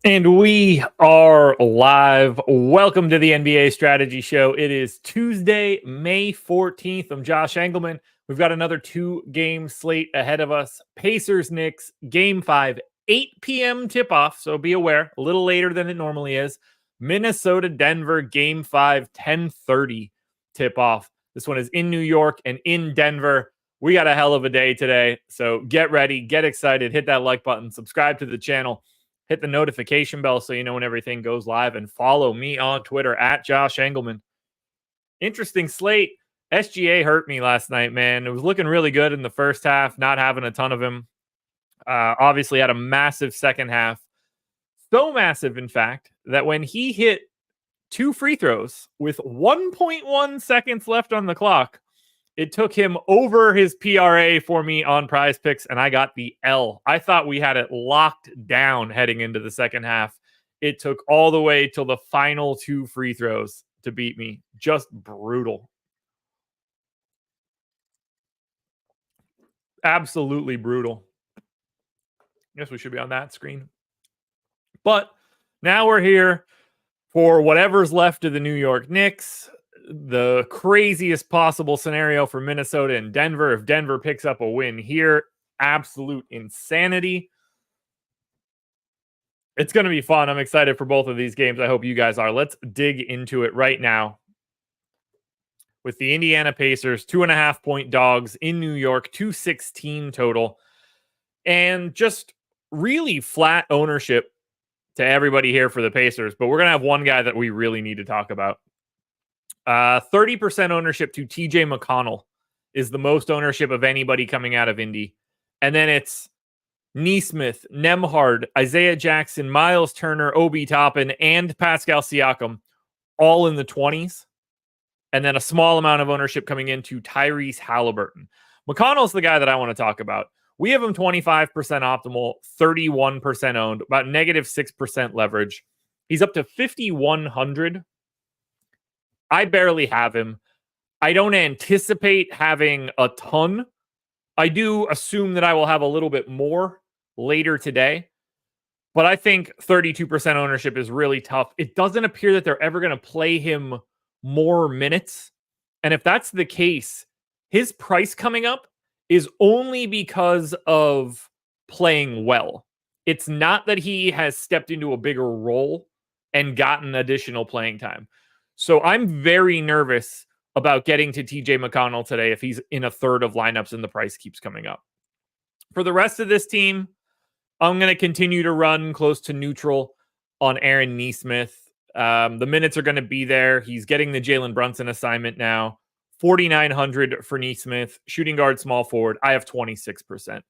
And we are live. Welcome to the NBA Strategy Show. It is Tuesday, May 14th. I'm Josh Engleman. We've got another two-game slate ahead of us. Pacers-Knicks, Game 5, 8 p.m. tip-off, so be aware, a little later than it normally is. Minnesota-Denver, Game 5, 10:30 tip-off. This one is in New York and in Denver. We got a hell of a day today, so get ready, get excited, hit that like button, subscribe to the channel. Hit the notification bell so you know when everything goes live, and follow me on Twitter at Josh Engleman. Interesting slate. SGA hurt me last night, man. It was looking really good in the first half, not having a ton of him. Obviously had a massive second half. So massive, in fact, that when he hit 2 free throws with 1.1 seconds left on the clock, it took him over his PRA for me on Prize Picks, and I got the L. I thought we had it locked down heading into the second half. It took all the way till the final 2 free throws to beat me. Just brutal. Absolutely brutal. Guess we should be on that screen. But now we're here for whatever's left of the New York Knicks. The craziest possible scenario for Minnesota and Denver. If Denver picks up a win here, absolute insanity. It's going to be fun. I'm excited for both of these games. I hope you guys are. Let's dig into it right now with the Indiana Pacers, 2.5-point dogs in New York, 216 total, and just really flat ownership to everybody here for the Pacers. But we're going to have one guy that we really need to talk about. 30% ownership to TJ McConnell is the most ownership of anybody coming out of Indy. And then it's Nesmith, Nembhard, Isaiah Jackson, Miles Turner, Obi Toppin, and Pascal Siakam, all in the 20s. And then a small amount of ownership coming into Tyrese Halliburton. McConnell's the guy that I want to talk about. We have him 25% optimal, 31% owned, about negative 6% leverage. He's up to 5,100. I barely have him. I don't anticipate having a ton. I do assume that I will have a little bit more later today. But I think 32% ownership is really tough. It doesn't appear that they're ever going to play him more minutes. And if that's the case, his price coming up is only because of playing well. It's not that he has stepped into a bigger role and gotten additional playing time. So I'm very nervous about getting to TJ McConnell today if he's in a third of lineups and the price keeps coming up. For the rest of this team, I'm going to continue to run close to neutral on Aaron Nesmith. The minutes are going to be there. He's getting the Jalen Brunson assignment now. 4,900 for Nesmith, shooting guard, small forward. I have 26%.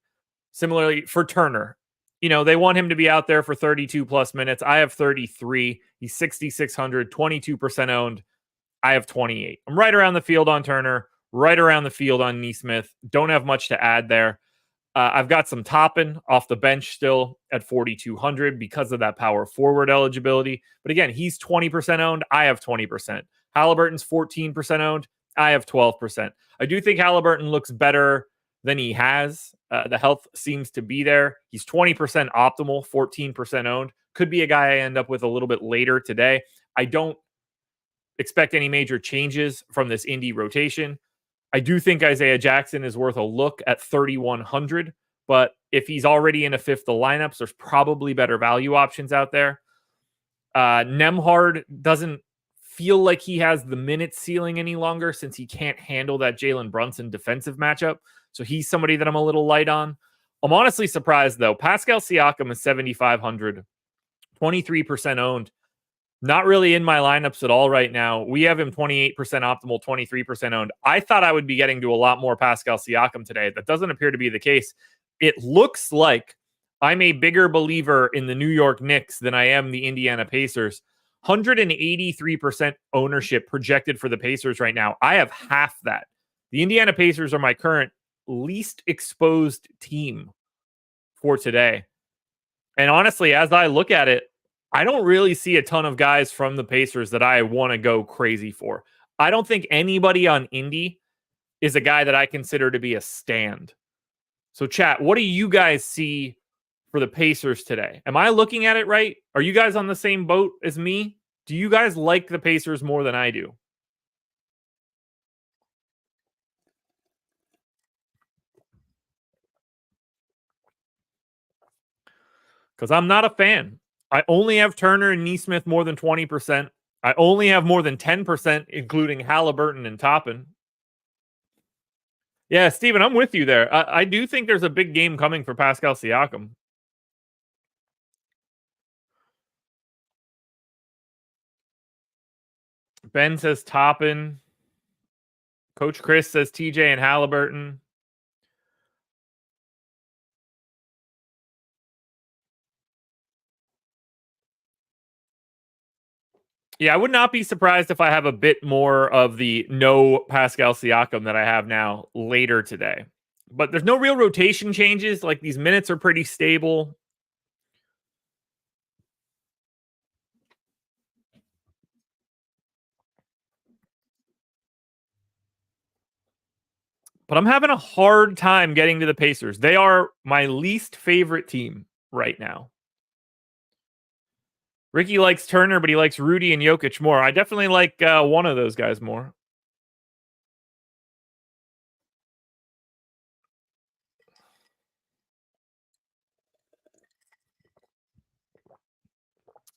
Similarly for Turner, they want him to be out there for 32 plus minutes. I have 33. He's 6,600, 22% owned. I have 28. I'm right around the field on Turner, right around the field on Nesmith. Don't have much to add there. I've got some Toppin off the bench still at 4,200 because of that power forward eligibility. But again, he's 20% owned. I have 20%. Halliburton's 14% owned. I have 12%. I do think Halliburton looks better than he has. The health seems to be there. He's 20% optimal, 14% owned. Could be a guy I end up with a little bit later today. I don't expect any major changes from this Indy rotation. I do think Isaiah Jackson is worth a look at 3,100, but if he's already in a fifth of lineups, there's probably better value options out there. Nembhard doesn't feel like he has the minute ceiling any longer since he can't handle that Jalen Brunson defensive matchup. So he's somebody that I'm a little light on. I'm honestly surprised, though. Pascal Siakam is 7,500, 23% owned. Not really in my lineups at all right now. We have him 28% optimal, 23% owned. I thought I would be getting to a lot more Pascal Siakam today. That doesn't appear to be the case. It looks like I'm a bigger believer in the New York Knicks than I am the Indiana Pacers. 183% ownership projected for the Pacers right now. I have half that. The Indiana Pacers are my current least exposed team for today. And honestly, as I look at it, I don't really see a ton of guys from the Pacers that I want to go crazy for. I don't think anybody on Indy is a guy that I consider to be a stand. So chat, what do you guys see for the Pacers today. Am I looking at it right? Are you guys on the same boat as me? Do you guys like the Pacers more than I do? Because I'm not a fan. I only have Turner and Neesmith more than 20%. I only have more than 10%, including Halliburton and Toppin. Yeah, Steven, I'm with you there. I do think there's a big game coming for Pascal Siakam. Ben says Toppin. Coach Chris says TJ and Halliburton. Yeah, I would not be surprised if I have a bit more of the no Pascal Siakam that I have now later today. But there's no real rotation changes. Like, these minutes are pretty stable. But I'm having a hard time getting to the Pacers. They are my least favorite team right now. Ricky likes Turner, but he likes Rudy and Jokic more. I definitely like one of those guys more.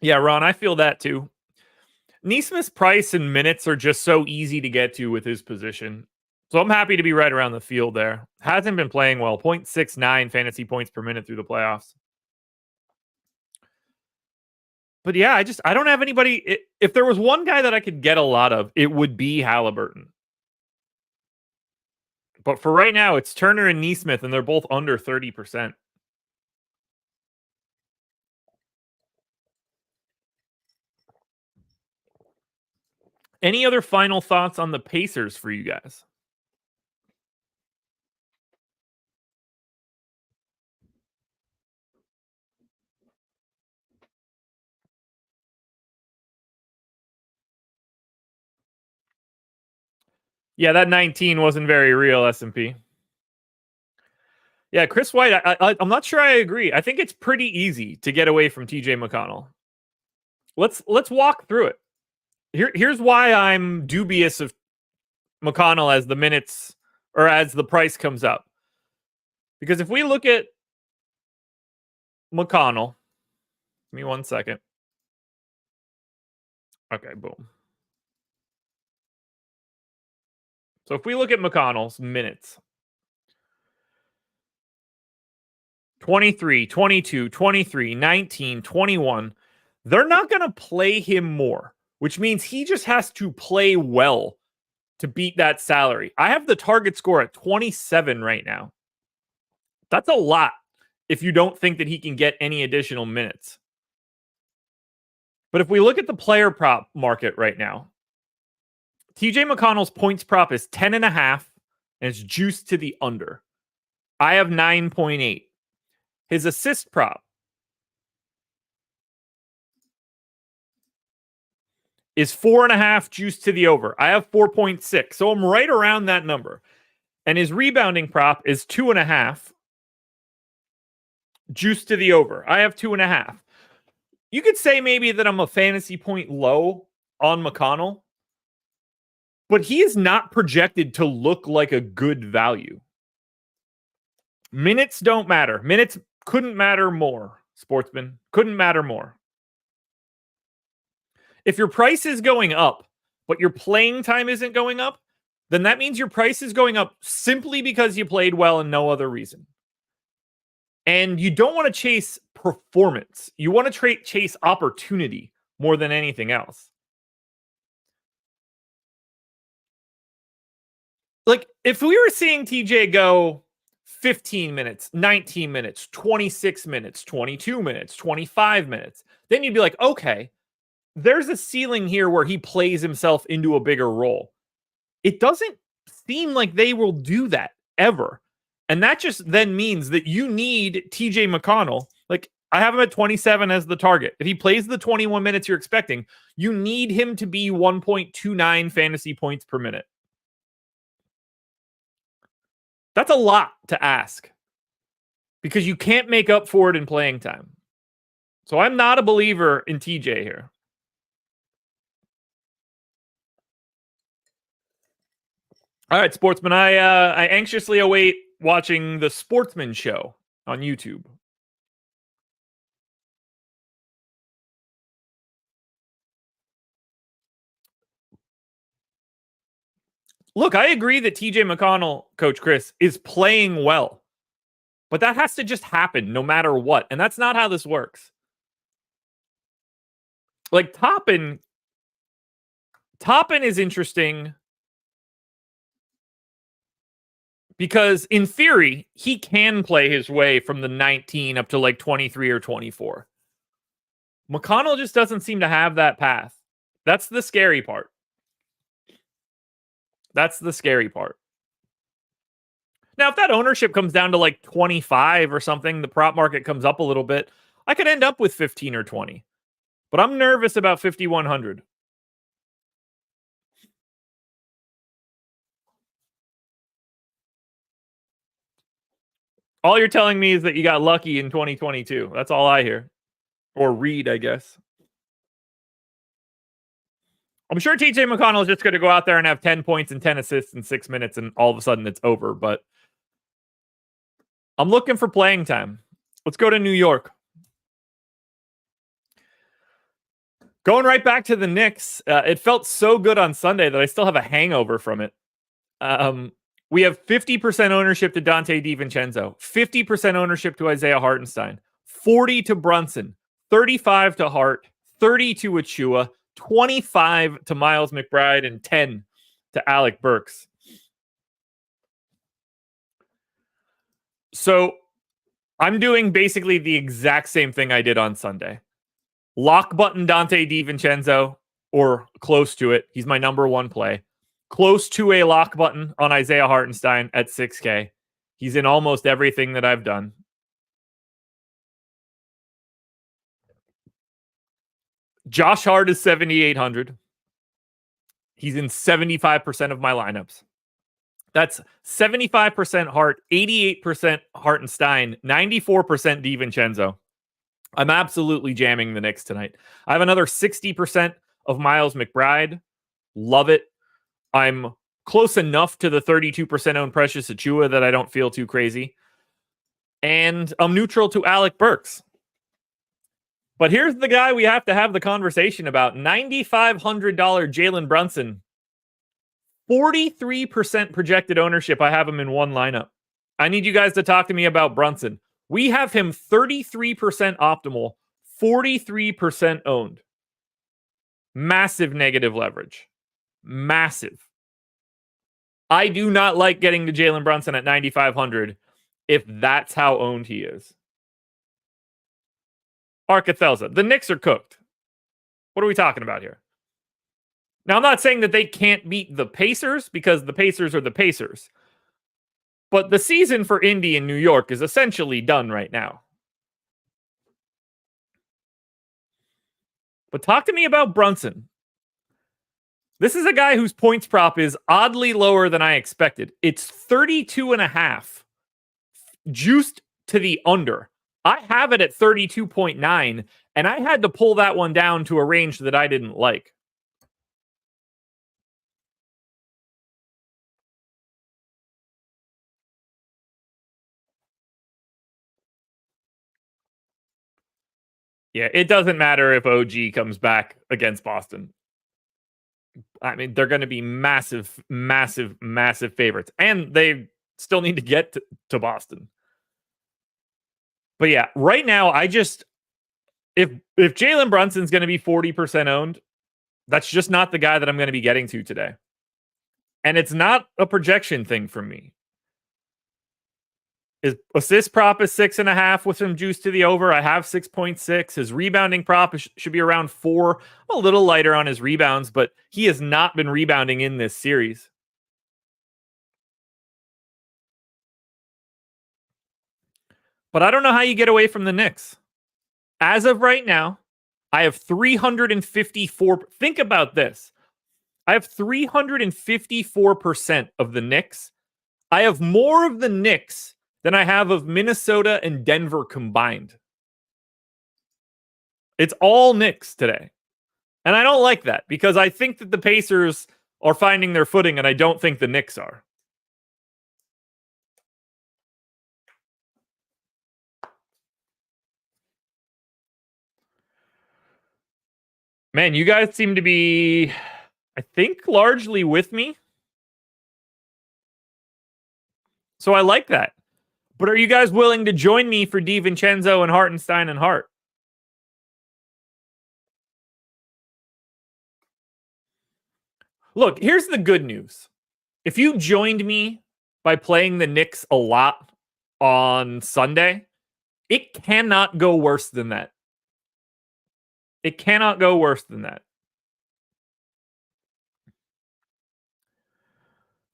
Yeah, Ron, I feel that too. Neesmith's price and minutes are just so easy to get to with his position. So I'm happy to be right around the field there. Hasn't been playing well. 0.69 fantasy points per minute through the playoffs. But yeah, I don't have anybody. If there was one guy that I could get a lot of, it would be Halliburton. But for right now, it's Turner and Neesmith, and they're both under 30%. Any other final thoughts on the Pacers for you guys? Yeah, that 19 wasn't very real, S&P. Yeah, Chris White, I'm not sure I agree. I think it's pretty easy to get away from TJ McConnell. Let's walk through it. Here's why I'm dubious of McConnell as the minutes or as the price comes up. Because if we look at McConnell, give me 1 second. Okay, boom. So if we look at McConnell's minutes, 23, 22, 23, 19, 21, they're not going to play him more, which means he just has to play well to beat that salary. I have the target score at 27 right now. That's a lot if you don't think that he can get any additional minutes. But if we look at the player prop market right now, TJ McConnell's points prop is 10.5 and it's juiced to the under. I have 9.8. His assist prop is 4.5 juiced to the over. I have 4.6. So I'm right around that number. And his rebounding prop is 2.5 juiced to the over. I have 2.5. You could say maybe that I'm a fantasy point low on McConnell, but he is not projected to look like a good value. Minutes don't matter. Minutes couldn't matter more, sportsman. Couldn't matter more. If your price is going up, but your playing time isn't going up, then that means your price is going up simply because you played well and no other reason. And you don't want to chase performance. You want to chase opportunity more than anything else. Like, if we were seeing TJ go 15 minutes, 19 minutes, 26 minutes, 22 minutes, 25 minutes, then you'd be like, okay, there's a ceiling here where he plays himself into a bigger role. It doesn't seem like they will do that ever. And that just then means that you need TJ McConnell. Like, I have him at 27 as the target. If he plays the 21 minutes you're expecting, you need him to be 1.29 fantasy points per minute. That's a lot to ask. because you can't make up for it in playing time. So I'm not a believer in TJ here. All right, Sportsman. I anxiously await watching the Sportsman Show on YouTube. Look, I agree that TJ McConnell, Coach Chris, is playing well. But that has to just happen no matter what. And that's not how this works. Like Toppin is interesting because in theory, he can play his way from the 19 up to like 23 or 24. McConnell just doesn't seem to have that path. That's the scary part. That's the scary part. Now, if that ownership comes down to like 25 or something, the prop market comes up a little bit, I could end up with 15 or 20. But I'm nervous about 5,100. All you're telling me is that you got lucky in 2022. That's all I hear. Or read, I guess. I'm sure TJ McConnell is just going to go out there and have 10 points and 10 assists in 6 minutes, and all of a sudden it's over. But I'm looking for playing time. Let's go to New York. Going right back to the Knicks. It felt so good on Sunday that I still have a hangover from it. We have 50% ownership to Dante DiVincenzo, 50% ownership to Isaiah Hartenstein, 40 to Brunson, 35 to Hart, 30 to Achua, 25 to Miles McBride, and 10 to Alec Burks. So I'm doing basically the exact same thing I did on Sunday. Lock button Dante DiVincenzo, or close to it. He's my number one play. Close to a lock button on Isaiah Hartenstein at 6K. He's in almost everything that I've done. Josh Hart is 7,800. He's in 75% of my lineups. That's 75% Hart, 88% Hartenstein, 94% DiVincenzo. I'm absolutely jamming the Knicks tonight. I have another 60% of Miles McBride. Love it. I'm close enough to the 32% owned Precious Achua that I don't feel too crazy. And I'm neutral to Alec Burks. But here's the guy we have to have the conversation about. $9,500 Jalen Brunson. 43% projected ownership. I have him in one lineup. I need you guys to talk to me about Brunson. We have him 33% optimal, 43% owned. Massive negative leverage. Massive. I do not like getting to Jalen Brunson at 9,500 if that's how owned he is. Arcathelza, the Knicks are cooked. What are we talking about here? Now, I'm not saying that they can't beat the Pacers because the Pacers are the Pacers. But the season for Indy in New York is essentially done right now. But talk to me about Brunson. This is a guy whose points prop is oddly lower than I expected. It's 32.5, juiced to the under. I have it at 32.9, and I had to pull that one down to a range that I didn't like. Yeah, it doesn't matter if OG comes back against Boston. I mean, they're going to be massive, massive, massive favorites. And they still need to get to Boston. But yeah, right now, if Jalen Brunson's going to be 40% owned, that's just not the guy that I'm going to be getting to today. And it's not a projection thing for me. His assist prop is 6.5 with some juice to the over. I have 6.6. His rebounding prop should be around 4. I'm a little lighter on his rebounds, but he has not been rebounding in this series. But I don't know how you get away from the Knicks. As of right now, I have 354. Think about this. I have 354% of the Knicks. I have more of the Knicks than I have of Minnesota and Denver combined. It's all Knicks today. And I don't like that because I think that the Pacers are finding their footing, and I don't think the Knicks are. Man, you guys seem to be, I think, largely with me. So I like that. But are you guys willing to join me for DiVincenzo and Hartenstein and Hart? Look, here's the good news. If you joined me by playing the Knicks a lot on Sunday, it cannot go worse than that. It cannot go worse than that.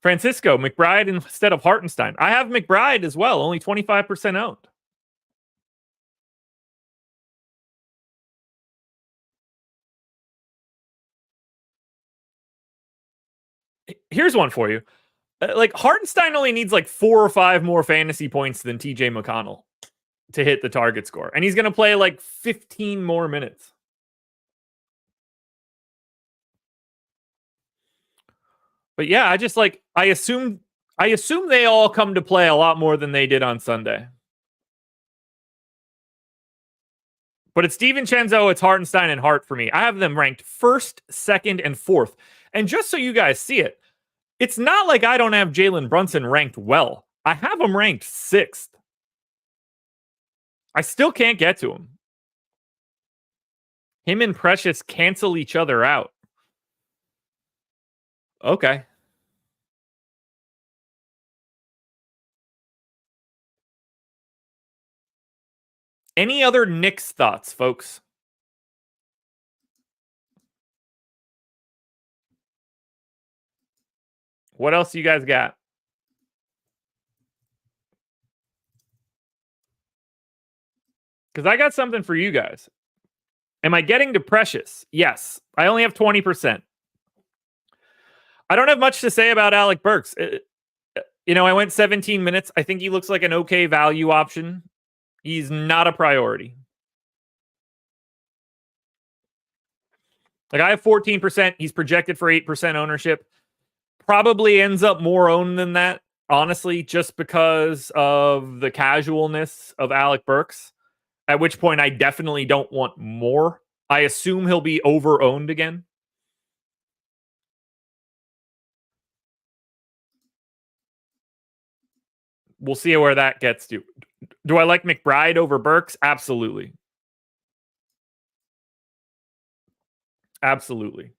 Francisco, McBride instead of Hartenstein. I have McBride as well, only 25% owned. Here's one for you. Like, Hartenstein only needs like 4 or 5 more fantasy points than TJ McConnell to hit the target score. And he's going to play like 15 more minutes. But yeah, I assume they all come to play a lot more than they did on Sunday. But it's DiVincenzo, it's Hartenstein, and Hart for me. I have them ranked 1st, 2nd, and 4th. And just so you guys see it, it's not like I don't have Jalen Brunson ranked well. I have him ranked 6th. I still can't get to him. Him and Precious cancel each other out. Okay. Any other Knicks thoughts, folks? What else you guys got? Because I got something for you guys. Am I getting to Precious? Yes. I only have 20%. I don't have much to say about Alec Burks. I went 17 minutes. I think he looks like an okay value option. He's not a priority. Like, I have 14%. He's projected for 8% ownership. Probably ends up more owned than that, honestly, just because of the casualness of Alec Burks. At which point I definitely don't want more. I assume he'll be over-owned again. We'll see where that gets to. Do I like McBride over Burks? Absolutely. Absolutely.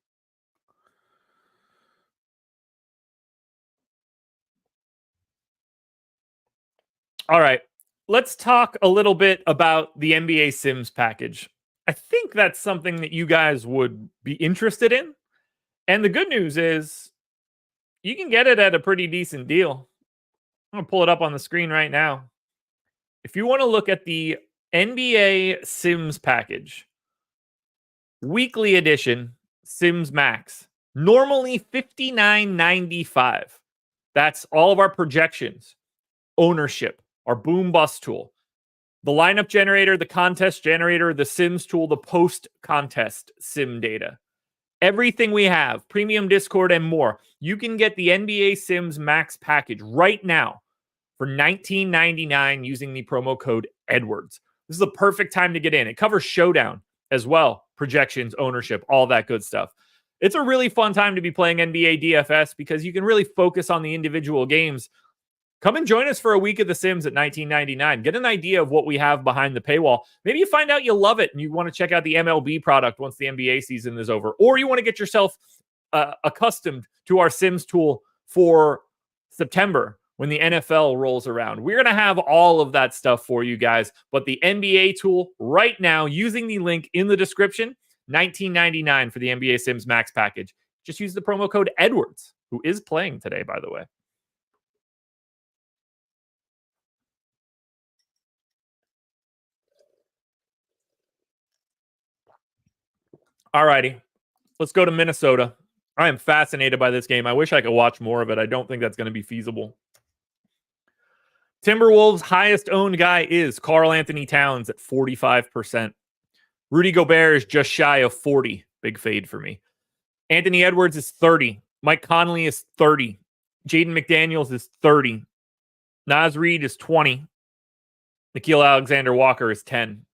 All right. Let's talk a little bit about the NBA Sims package. I think that's something that you guys would be interested in. And the good news is you can get it at a pretty decent deal. I'm going to pull it up on the screen right now. If you want to look at the NBA Sims package, weekly edition, Sims Max, normally $59.95. That's all of our projections, ownership, our boom bust tool, the lineup generator, the contest generator, the Sims tool, the post contest sim data. Everything we have, premium Discord and more. You can get the NBA Sims Max package right now for $19.99 using the promo code Edwards. This is the perfect time to get in. It covers Showdown as well, projections, ownership, all that good stuff. It's a really fun time to be playing NBA DFS because you can really focus on the individual games. Come and join us for a week of The Sims at $19.99. Get an idea of what we have behind the paywall. Maybe you find out you love it and you want to check out the MLB product once the NBA season is over. Or you want to get yourself accustomed to our Sims tool for September when the NFL rolls around. We're going to have all of that stuff for you guys. But the NBA tool right now, using the link in the description, $19.99 for the NBA Sims Max package. Just use the promo code Edwards, who is playing today, by the way. All righty. Let's go to Minnesota. I am fascinated by this game. I wish I could watch more of it. I don't think that's going to be feasible. Timberwolves' highest owned guy is Karl Anthony Towns at 45%. Rudy Gobert is just shy of 40. Big fade for me. Anthony Edwards is 30. Mike Conley is 30. Jaden McDaniels is 30. Naz Reid is 20. Nickeil Alexander-Walker is 10.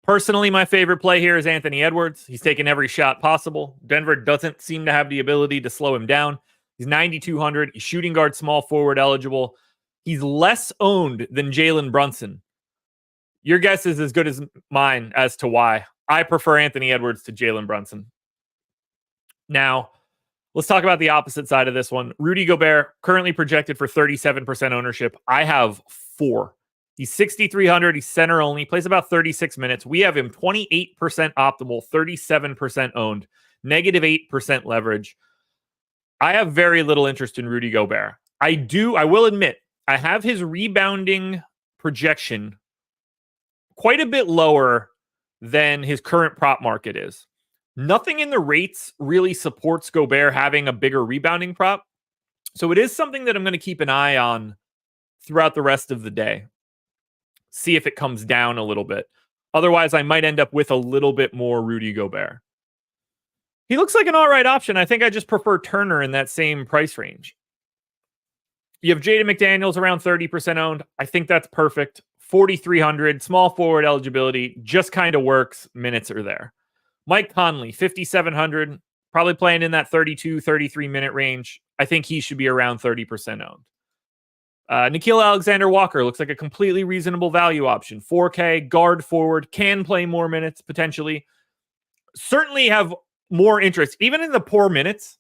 Personally, my favorite play here is Anthony Edwards. He's taken every shot possible. Denver doesn't seem to have the ability to slow him down. He's 9,200. He's shooting guard, small forward eligible. He's less owned than Jalen Brunson. Your guess is as good as mine as to why. I prefer Anthony Edwards to Jalen Brunson. Now, let's talk about the opposite side of this one. Rudy Gobert, currently projected for 37% ownership. I have 4. He's 6,300. He's center only. Plays about 36 minutes. We have him 28% optimal, 37% owned, -8% leverage. I have very little interest in Rudy Gobert. I will admit, I have his rebounding projection quite a bit lower than his current prop market is. Nothing in the rates really supports Gobert having a bigger rebounding prop. So it is something that I'm going to keep an eye on throughout the rest of the day. See if it comes down a little bit. Otherwise, I might end up with a little bit more Rudy Gobert. He looks like an all right option. I think I just prefer Turner in that same price range. You have Jaden McDaniels around 30% owned. I think that's perfect. 4,300, small forward eligibility, just kind of works. Minutes are there. Mike Conley, 5,700, probably playing in that 32, 33 minute range. I think he should be around 30% owned. Nickeil Alexander-Walker looks like a completely reasonable value option. 4K, guard forward, can play more minutes potentially. Certainly have more interest, even in the poor minutes.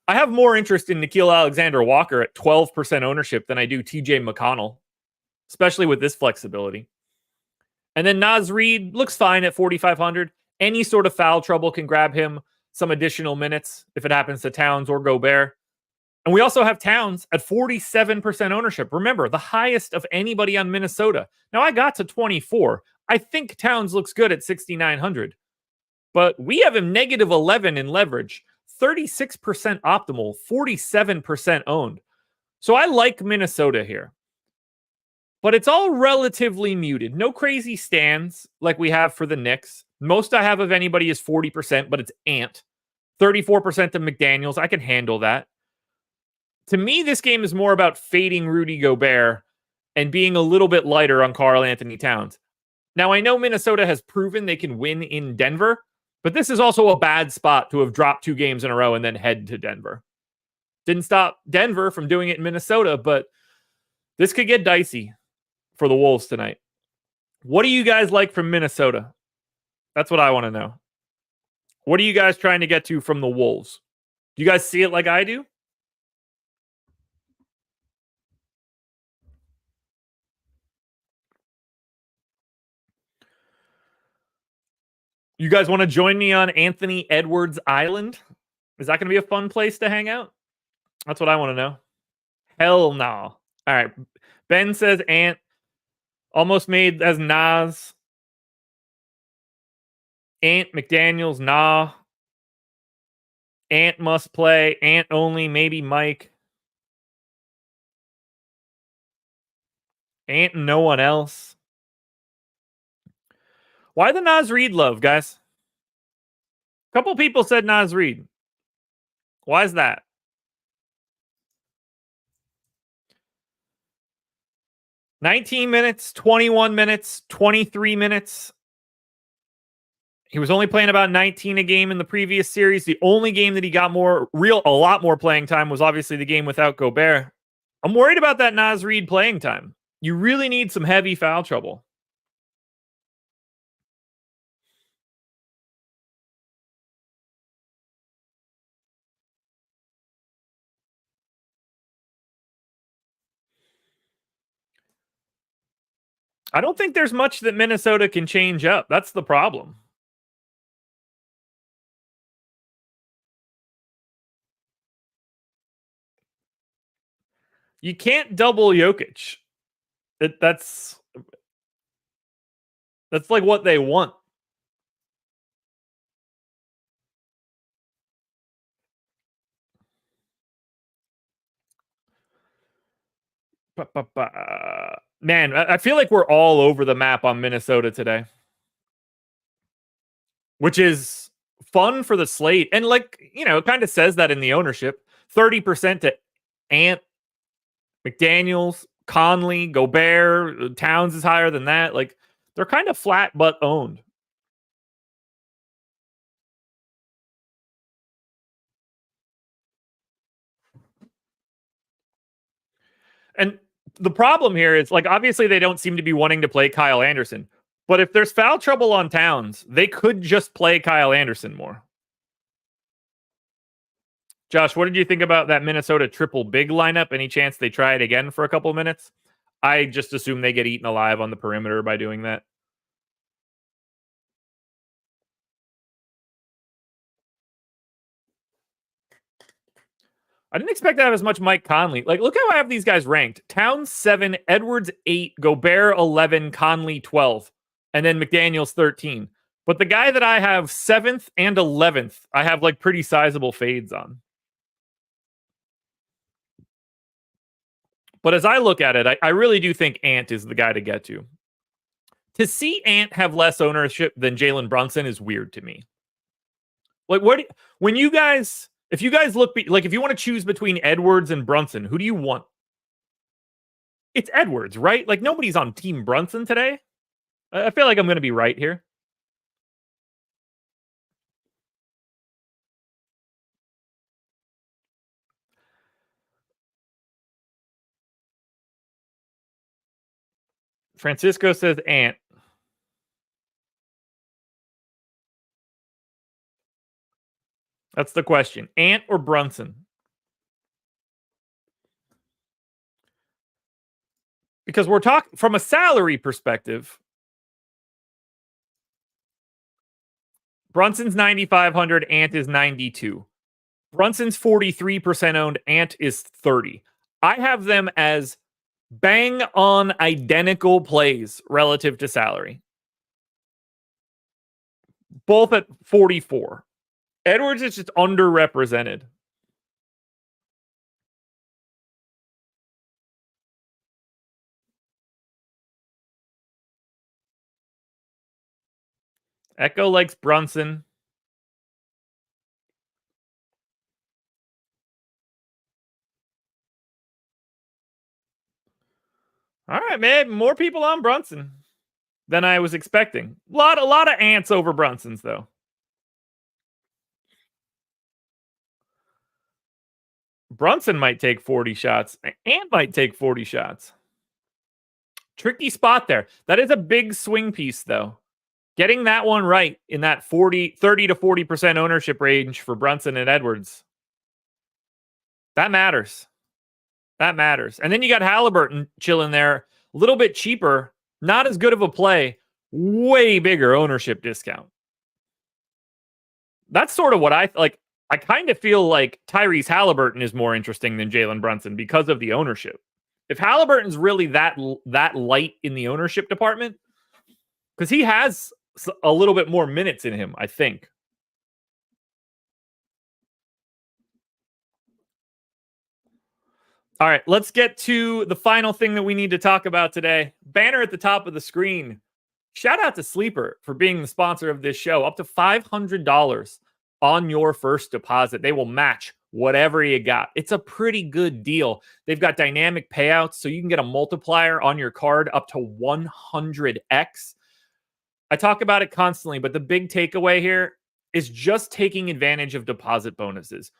I have more interest in Nickeil Alexander-Walker at 12% ownership than I do TJ McConnell, especially with this flexibility. And then Naz Reid looks fine at 4,500. Any sort of foul trouble can grab him some additional minutes if it happens to Towns or Gobert. And we also have Towns at 47% ownership. Remember, the highest of anybody on Minnesota. Now, I got to 24. I think Towns looks good at 6,900. But we have him -11 in leverage, 36% optimal, 47% owned. So I like Minnesota here. But it's all relatively muted. No crazy stands like we have for the Knicks. Most I have of anybody is 40%, but it's Ant. 34% of McDaniels. I can handle that. To me, this game is more about fading Rudy Gobert and being a little bit lighter on Karl Anthony Towns. Now, I know Minnesota has proven they can win in Denver, but this is also a bad spot to have dropped 2 games in a row and then head to Denver. Didn't stop Denver from doing it in Minnesota, but this could get dicey for the Wolves tonight. What do you guys like from Minnesota? That's what I want to know. What are you guys trying to get to from the Wolves? Do you guys see it like I do? You guys want to join me on Anthony Edwards Island? Is that going to be a fun place to hang out? That's what I want to know. Hell no. All right. Ben says Ant almost made as Nas. Ant McDaniels, nah. Ant must play. Ant only, maybe Mike. Ant and no one else. Why the Naz Reid love, guys? A couple people said Naz Reid. Why is that? "19 minutes, 21 minutes, 23 minutes. He was only playing about 19 a game in the previous series. The only game that he got a lot more playing time was obviously the game without Gobert. I'm worried about that Naz Reid playing time. You really need some heavy foul trouble. I don't think there's much that Minnesota can change up. That's the problem. You can't double Jokic. That's like what they want. Man, I feel like we're all over the map on Minnesota today, which is fun for the slate. And it kind of says that in the ownership. 30% to Ant, McDaniels, Conley, Gobert, Towns is higher than that. Like, they're kind of flat but owned. And the problem here is, obviously they don't seem to be wanting to play Kyle Anderson. But if there's foul trouble on Towns, they could just play Kyle Anderson more. Josh, what did you think about that Minnesota triple big lineup? Any chance they try it again for a couple of minutes? I just assume they get eaten alive on the perimeter by doing that. I didn't expect to have as much Mike Conley. Look how I have these guys ranked. Towns 7, Edwards 8, Gobert 11, Conley 12, and then McDaniels 13. But the guy that I have 7th and 11th, I have pretty sizable fades on. But as I look at it, I really do think Ant is the guy to get to. To see Ant have less ownership than Jalen Brunson is weird to me. If you guys look, if you want to choose between Edwards and Brunson, who do you want? It's Edwards, right? Nobody's on Team Brunson today. I feel like I'm going to be right here. Francisco says Ant. That's the question. Ant or Brunson? Because we're talking from a salary perspective. Brunson's 9,500, Ant is 92. Brunson's 43% owned, Ant is 30. I have them as bang on identical plays relative to salary. Both at 44. Edwards is just underrepresented. Echo likes Brunson. All right, man. More people on Brunson than I was expecting. A lot of ants over Brunson's, though. Brunson might take 40 shots. Ant might take 40 shots. Tricky spot there. That is a big swing piece, though. Getting that one right in that 30 to 40% ownership range for Brunson and Edwards. That matters. That matters. And then you got Halliburton chilling there. A little bit cheaper. Not as good of a play. Way bigger ownership discount. That's sort of what I like. I kind of feel like Tyrese Halliburton is more interesting than Jalen Brunson because of the ownership. If Halliburton's really that light in the ownership department, because he has a little bit more minutes in him, I think. All right, let's get to the final thing that we need to talk about today. Banner at the top of the screen. Shout out to Sleeper for being the sponsor of this show. Up to $500 on your first deposit. They will match whatever you got. It's a pretty good deal. They've got dynamic payouts, so you can get a multiplier on your card up to 100x. I talk about it constantly, but the big takeaway here is just taking advantage of deposit bonuses.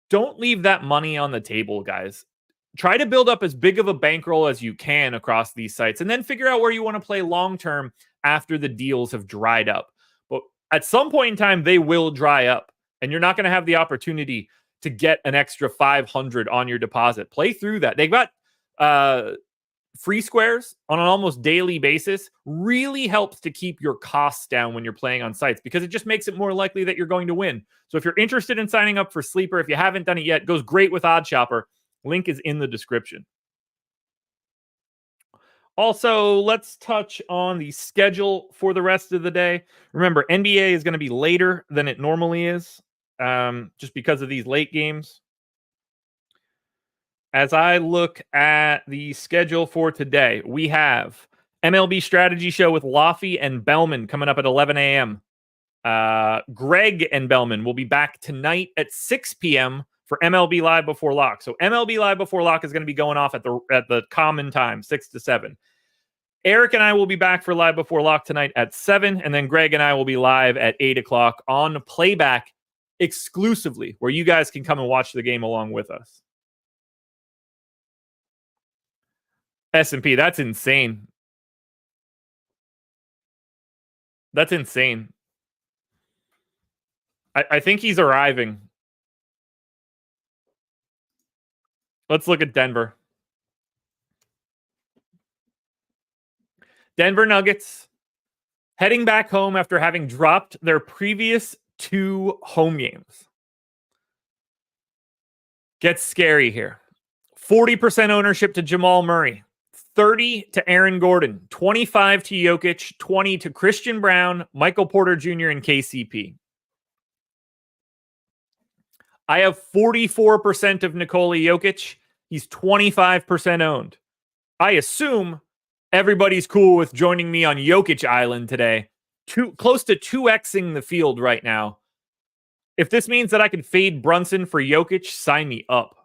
Don't leave that money on the table, guys. Try to build up as big of a bankroll as you can across these sites, and then figure out where you want to play long-term after the deals have dried up. But at some point in time, they will dry up, and you're not going to have the opportunity to get an extra 500 on your deposit. Play through that. They've got free squares on an almost daily basis. Really helps to keep your costs down when you're playing on sites, because it just makes it more likely that you're going to win. So if you're interested in signing up for Sleeper, if you haven't done it yet, goes great with OddsShopper. Link is in the description. Also, let's touch on the schedule for the rest of the day. Remember, NBA is going to be later than it normally is, just because of these late games. As I look at the schedule for today, we have MLB Strategy Show with Laffy and Bellman coming up at 11 a.m. Greg and Bellman will be back tonight at 6 p.m. for MLB Live Before Lock. So MLB Live Before Lock is going to be going off at the common time, 6 to 7. Eric and I will be back for Live Before Lock tonight at 7, and then Greg and I will be live at 8 o'clock on playback exclusively, where you guys can come and watch the game along with us. S&P, that's insane. That's insane. I think he's arriving. Let's look at Denver. Denver Nuggets heading back home after having dropped their previous 2 home games. Gets scary here. 40% ownership to Jamal Murray. 30 to Aaron Gordon. 25 to Jokic. 20 to Christian Brown, Michael Porter Jr., and KCP. I have 44% of Nikola Jokic. He's 25% owned. I assume everybody's cool with joining me on Jokic Island today. Close to 2xing the field right now. If this means that I can fade Brunson for Jokic, sign me up.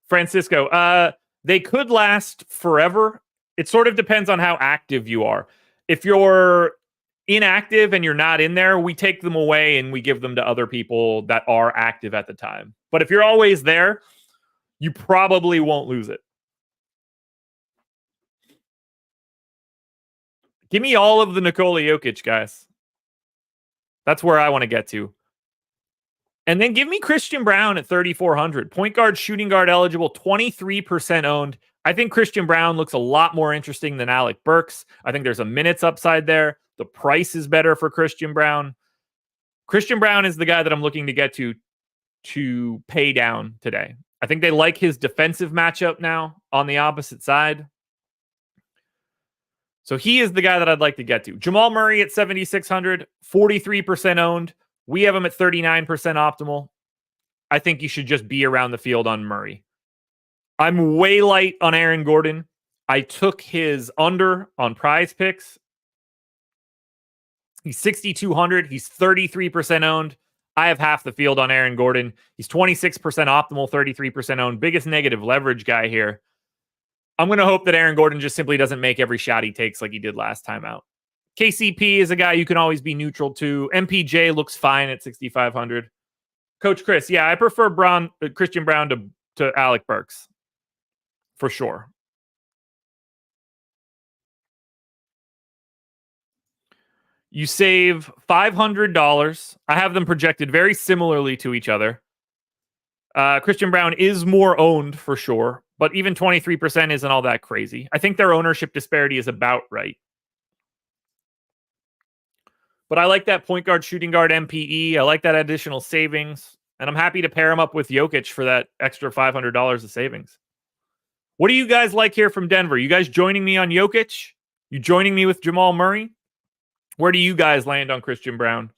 Francisco, they could last forever. It sort of depends on how active you are. If you're inactive and you're not in there, we take them away and we give them to other people that are active at the time. But if you're always there, you probably won't lose it. Give me all of the Nikola Jokic, guys. That's where I want to get to. And then give me Christian Brown at 3,400. Point guard, shooting guard eligible, 23% owned. I think Christian Brown looks a lot more interesting than Alec Burks. I think there's a minutes upside there. The price is better for Christian Brown. Christian Brown is the guy that I'm looking to get to pay down today. I think they like his defensive matchup now on the opposite side. So he is the guy that I'd like to get to. Jamal Murray at 7,600, 43% owned. We have him at 39% optimal. I think you should just be around the field on Murray. I'm way light on Aaron Gordon. I took his under on Prize Picks. He's 6,200. He's 33% owned. I have half the field on Aaron Gordon. He's 26% optimal, 33% owned. Biggest negative leverage guy here. I'm going to hope that Aaron Gordon just simply doesn't make every shot he takes like he did last time out. KCP is a guy you can always be neutral to. MPJ looks fine at 6,500. Coach Chris, yeah, I prefer Christian Brown to Alec Burks. For sure. You save $500. I have them projected very similarly to each other. Christian Brown is more owned for sure, but even 23% isn't all that crazy. I think their ownership disparity is about right. But I like that point guard, shooting guard MPE. I like that additional savings. And I'm happy to pair him up with Jokic for that extra $500 of savings. What do you guys like here from Denver? You guys joining me on Jokic? You joining me with Jamal Murray? Where do you guys land on Christian Brown?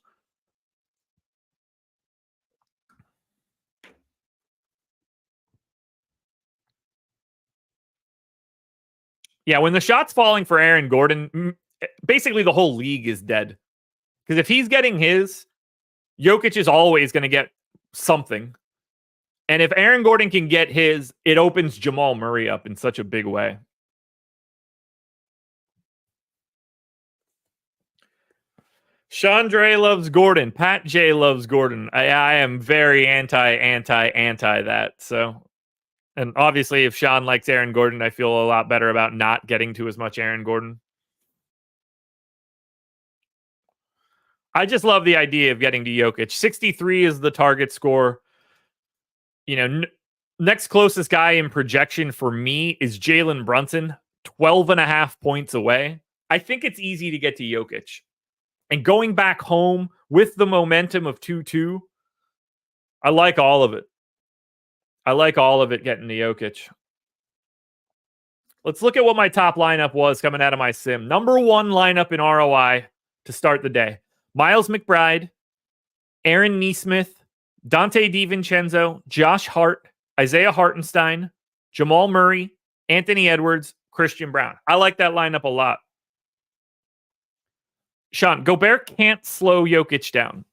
Yeah, when the shot's falling for Aaron Gordon, basically the whole league is dead. Because if he's getting his, Jokic is always going to get something. And if Aaron Gordon can get his, it opens Jamal Murray up in such a big way. Chandre loves Gordon. Pat J loves Gordon. I am very anti that. So, and obviously if Sean likes Aaron Gordon, I feel a lot better about not getting to as much Aaron Gordon. I just love the idea of getting to Jokic. 63 is the target score. You know, next closest guy in projection for me is Jalen Brunson, 12.5 points away. I think it's easy to get to Jokic. And going back home with the momentum of 2-2, I like all of it. I like all of it getting to Jokic. Let's look at what my top lineup was coming out of my sim. Number one lineup in ROI to start the day. Miles McBride, Aaron Nesmith, Dante DiVincenzo, Josh Hart, Isaiah Hartenstein, Jamal Murray, Anthony Edwards, Christian Brown. I like that lineup a lot. Sean, Gobert can't slow Jokic down.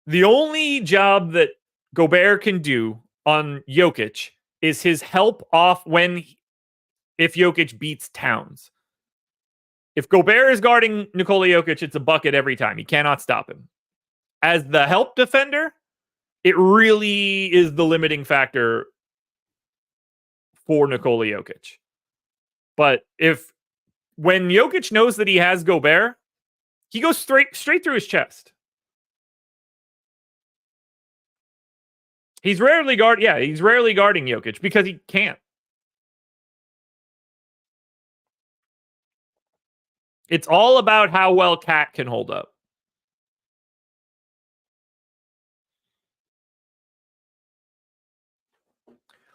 The only job that Gobert can do on Jokic is his help off if Jokic beats Towns. If Gobert is guarding Nikola Jokic, it's a bucket every time. He cannot stop him. As the help defender, it really is the limiting factor for Nikola Jokic. But when Jokic knows that he has Gobert, he goes straight through his chest. He's rarely guarding Jokic because he can't. It's all about how well Cat can hold up.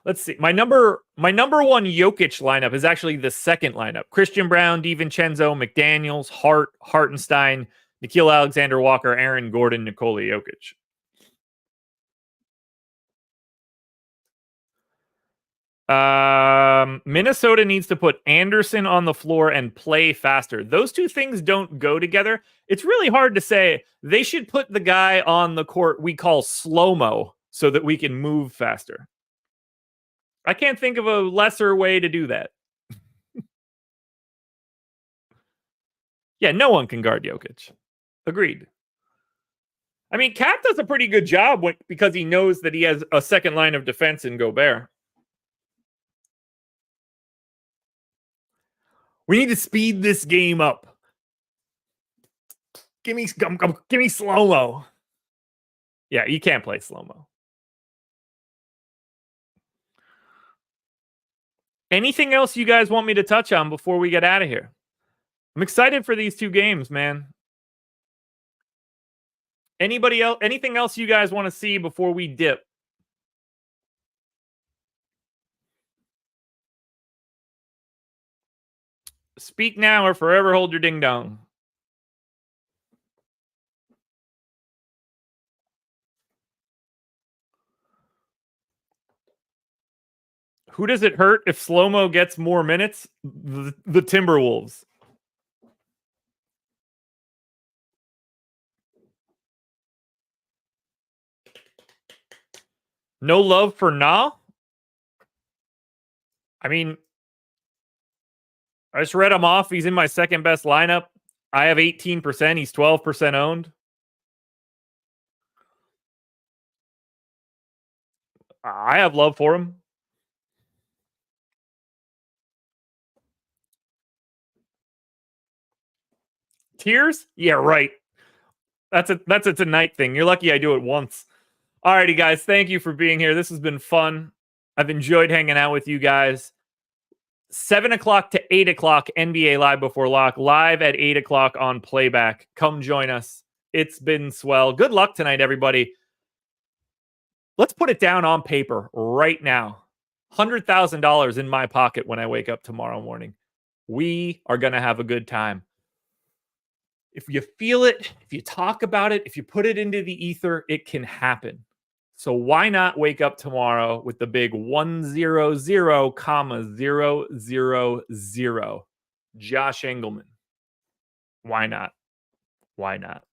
Let's see. My number one Jokic lineup is actually the second lineup. Christian Brown, DiVincenzo, McDaniels, Hartenstein, Nickeil Alexander-Walker, Aaron Gordon, Nikola Jokic. Minnesota needs to put Anderson on the floor and play faster. Those two things don't go together. It's really hard to say. They should put the guy on the court we call slow-mo so that we can move faster. I can't think of a lesser way to do that. Yeah, no one can guard Jokic. Agreed. I mean, Cat does a pretty good job because he knows that he has a second line of defense in Gobert. We need to speed this game up. Give me slow-mo. Yeah, you can't play slow-mo. Anything else you guys want me to touch on before we get out of here? I'm excited for these two games, man. Anybody else? Anything else you guys want to see before we dip? Speak now or forever hold your ding dong. Who does it hurt if slow-mo gets more minutes? The Timberwolves. No love for Na? I mean, I just read him off. He's in my second best lineup. I have 18%. He's 12% owned. I have love for him. Tears? Yeah, right. That's a tonight thing. You're lucky I do it once. Alrighty, guys. Thank you for being here. This has been fun. I've enjoyed hanging out with you guys. 7 o'clock to 8 o'clock, NBA Live Before Lock, live at 8 o'clock on playback. Come join us. It's been swell. Good luck tonight, everybody. Let's put it down on paper right now. $100,000 in my pocket when I wake up tomorrow morning. We are going to have a good time. If you feel it, if you talk about it, if you put it into the ether, it can happen. So why not wake up tomorrow with the big 100,000. Josh Engleman. Why not? Why not?